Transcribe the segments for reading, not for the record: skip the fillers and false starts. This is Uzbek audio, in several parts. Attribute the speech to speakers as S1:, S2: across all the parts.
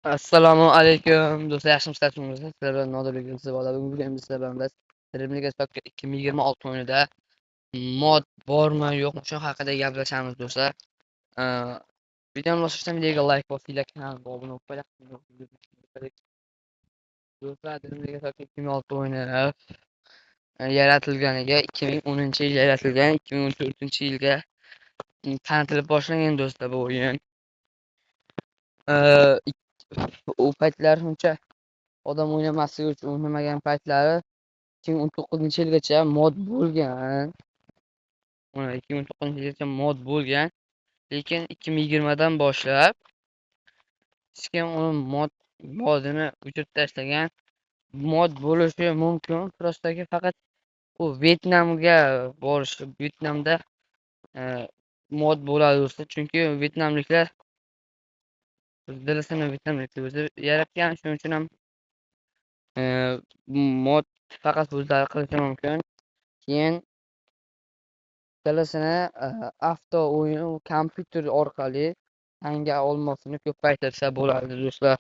S1: Assalomu alaykum do'stlar, yaxshimisizlar? Sizlar bilan Nodirbek bo'ladi. Bugun biz sizlar bilan Premier Liga 2026 o'yinida mod bormi yo'qmi shu haqida gaplashamiz do'stlar. Ee, Videoni boshlashdan videoga like bosinglar, kanalga obuna bo'linglar. Do'stlar, Premier Liga 2026 o'yini yaratilganiga 2010-yil yaratilgan, 2014-yilga tanitib boshlangan do'stlar bu o'yin. Ee, U paytlar uncha odam o'ynamasligi uchun o'ynamagan paytlari 2019-yilgacha mod bo'lgan. 2019-yilgacha mod bo'lgan, lekin 2020dan boshlab hech kim uni modini o'chirib tashlagan. Mod bo'lishi mumkin, prostaki faqat u Vyetnamga borishi, Vyetnamda mod bo'ladi do'stlar, chunki vyetnamliklar o'z vyetnamliklar o'zi yaratgan, shuning uchun ham mod faqat o'zlari qilishi mumkin. Keyin ikkalasini avto o'yin kompyuter orqali tanga olmosini ko'paytirsa bo'ladi do'stlar.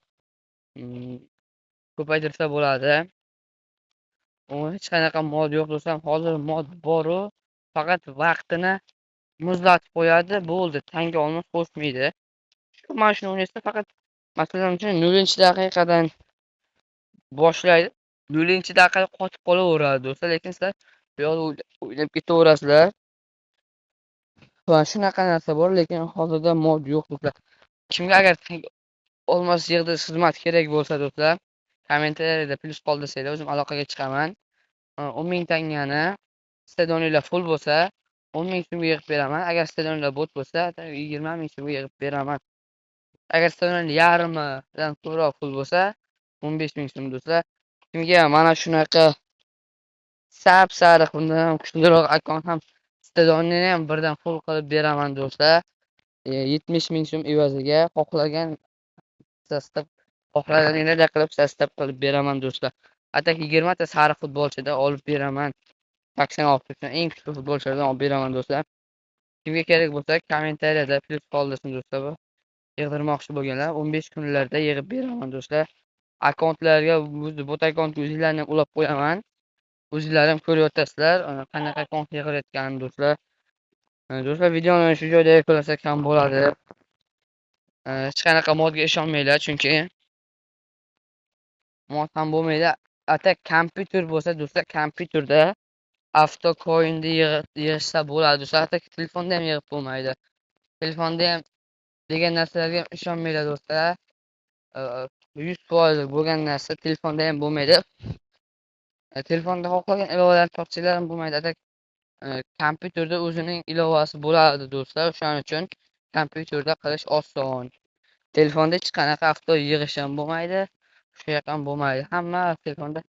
S1: Ko'paytirsa bo'ladi. U hech qanaqa mod yo'q do'stlar. Hozir mod boru, faqat vaqtini muzlatib qo'yadi, bo'ldi. Tanga olmos qo'shmaydi. Mana shuni o'ynasa faqat masalan uchun 0-daqiqadan boshlaydi. 0-daqiqada qotib qolaveradi do'stlar, lekin sizlar bu yoqda o'ylab ketaverasizlar. Va shunaqa narsa bor, lekin hozirda mod yo'q do'stlar. Kimga agar olmos yig'di xizmat kerak bo'lsa do'stlar, kommentariyada plyus qoldirsanglar o'zim aloqaga chiqaman. 10 ming tangani stadioninglar full bo'lsa 10 ming so'mga yig'ib beraman. Agar stadioninglar bot bo'lsa 20 ming so'mga yig'ib beraman. Agar stadioninglar yarmidan ko'proq full bo'lsa 15 ming so'm do'stlar. Kimga mana shunaqa sariq bundan ham kuchliroq akkaunт ham stadionni ham birdan full qilib beraman do'stlar. 70 ming so'm evaziga xohlaganinglarda qilib sostav qilib beraman do'stlar. Atak 20 ta sariq futbolchida olib beraman. 86 uchun eng kuchli futbolchilardan olib beraman do'stlar. Kimga kerak bo'lsa kommentariyada plyus qoldirsin do'stlar. Yig'dirmoqchi bo'lganlar 15 kunlarda yig'ib beraman do'stlar. Akkauntlarga bot akkaunt o'zinglarni ulab qo'yaman. O'zinglar ham ko'ryapsizlar qanaqa akkaunt yig'ilayotganini do'stlar. Do'stlar, videoni shu joyda yakunlasak ham bo'ladi. Hech qanaqa modga ishonmanglar, chunki mod ham bo'lmaydi. Atak kompyuter bo'lsa do'stlar, kompyuterda avto coinni yig'ishsa bo'ladi do'stlar. Atak telefonda ham yig'ib bo'lmaydi. Telefonda ham degan narsalarga ishonmanglar do'stlar. 100% bo'lgan narsa telefonda ham bo'lmaydi. Telefonda xohlagan ilovalarni topsanglar ham bo'lmaydi. Atak kompyuterda o'zining ilovasi bo'ladi do'stlar. Shuning uchun kompyuterda qilish oson. Telefonda hech qanaqa avto yig'ish ham bo'lmaydi. Shu yoq ham bo'lmaydi. Hamma telefonda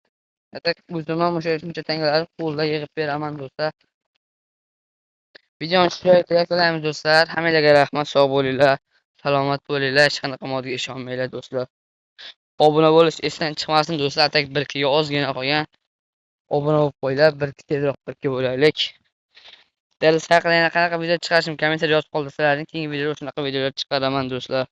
S1: o'zim ham o'sha shuncha tangalarni qo'lda yig'ib beraman do'stlar. Videoni shu joyda yakunlaymiz do'stlar. Hammalarga rahmat, sog' bo'linglar, salomat bo'linglar, hech qanaqa modga ishonmanglar do'stlar. Obuna bo'lish esdan chiqmasin do'stlar. Atak 1 ga ozgina qolgan. Obuna bo'lib qo'yinglar, tezroq 1 bo'laylik. Dal haqida yana qanaqa video chiqarishim kommentar yozib qoldirsalaring, keyingi videoda shunaqa videolar chiqaraman do'stlar.